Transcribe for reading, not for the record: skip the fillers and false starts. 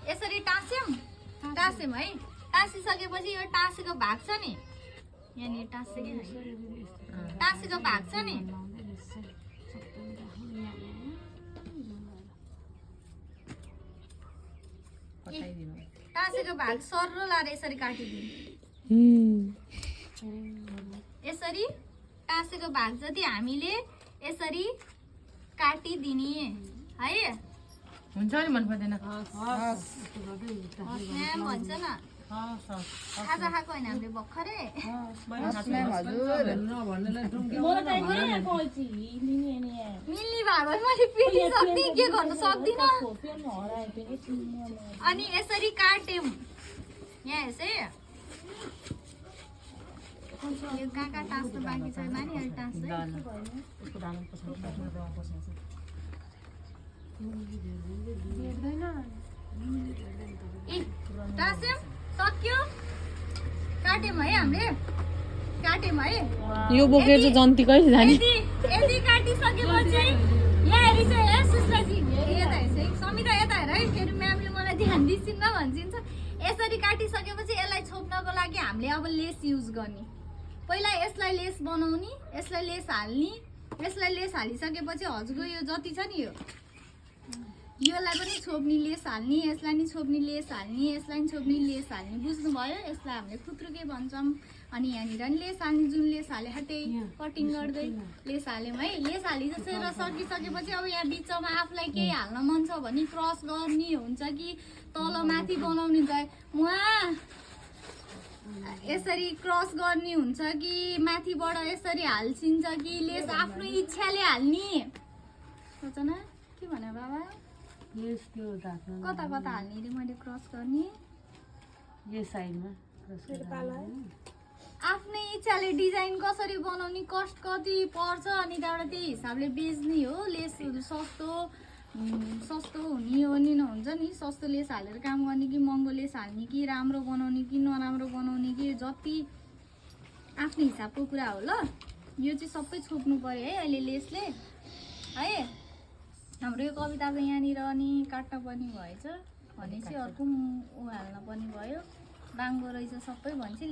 यसरी टाँस्यौँ है। टाँसिसकेपछि यो टाँसेको भाग छ नि यहाँनिर टाँसेको भाग छ नि टाँसेको भाग सर्रो लाएर यसरी काटिदिनु। यसरी टाँसेको भाग जति हामीले यसरी काटिदिने है। हुन्छ नि मन पर्दैन भन्छ न खाजा खाएको होइन हामीले भर्खरै मिल्ने भयो भने मैले पिटी सक्दिनँ के गर्नु सक्दिनँ। अनि यसरी काट्यौँ यहाँ यसै यो कहाँ टाँस्नु बाँकी छ नानीहरू टाँस्छ टाँस्यौँ सक्यो काट्यौँ है हामीले काट्यौँ है। यो बोकेर चाहिँ जन्ती कहिले जाने यदि काटिसकेपछि यहाँ हेरी चाहिँ हे सुस्लाजी यता हेर्छ समिता यता हेर है फेरि म्यामले मलाई ध्यान दिइसिन्न भन्छिन्छ। यसरी काटिसकेपछि यसलाई छोप्नको लागि हामीले अब लेस युज गर्ने। पहिला यसलाई लेस बनाउने यसलाई लेस हाल्ने यसलाई लेस हालिसकेपछि हजुरको यो जति छ नि योलाई पनि छोप्ने लेस हाल्ने यसलाई नि छोप्ने लेस हाल्ने यसलाई नि छोप्ने लेस हाल्ने बुझ्नुभयो। यसलाई हामीले खुत्रुके भन्छौँ। अनि यहाँनिर नि लेस हाल्ने जुन लेस हाले त्यही कटिङ गर्दै लेस हाल्यौँ है। लेस हालिसकेर सकिसकेपछि अब यहाँ बिचमा आफूलाई केही हाल्न मन छ भने क्रस गर्ने हुन्छ कि तल माथि बनाउने चाहिँ उहाँ यसरी क्रस गर्ने हुन्छ कि माथिबाट यसरी हाल्छिन्छ कि लेस आफ्नो इच्छाले हाल्ने सोचना के भने बाबा कता कता हाल्ने रे मैले क्रस गर्ने आफ्नै इच्छाले डिजाइन कसरी बनाउने कस्ट कति पर्छ अनि त्यहाँबाट त्यही हिसाबले बेच्ने हो। लेसहरू सस्तो हुने हो नि हुन्छ नि सस्तो लेस हालेर काम गर्ने कि महँगो लेस हाल्ने कि राम्रो बनाउने कि नराम्रो बनाउने कि जति आफ्नो हिसाबको कुरा हो। ल यो चाहिँ सबै छोप्नु पर्यो है अहिले लेसले है। हाम्रो यो कविताको यहाँनिर अनि काट्न पनि भएछ भनेपछि अर्को ऊ हाल्न पनि भयो बाङ्गो रहेछ सबै भन्छ।